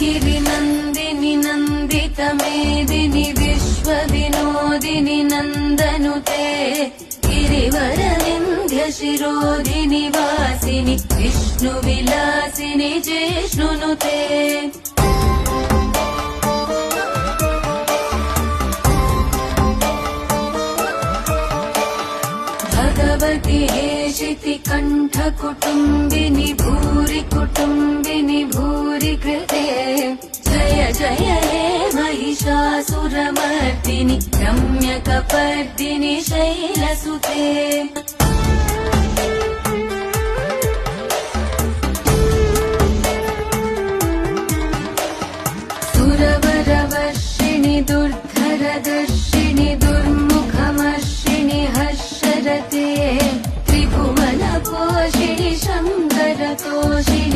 गिरिनन्दिनि नन्दितमेदिनि विश्वविनोदिनि नन्दनुते गिरिवरविन्ध्यशिरोधिनि वासिनि विष्णुविलासिनि जिष्णुनुते भगवति हेशिति कण्ठकुटुम्बिनि भूरि कुटुम्बिनि भूरि कृते जय जय हे महिषासुरमर्दिनि रम्यकपर्दिनि शैलसुते सुरवरवर्षिणि दुर्धरदर्शिनि दुर्मुखमर्षिणि हर्षरते त्रिभुवनपोषिणि शङ्करतोषिणि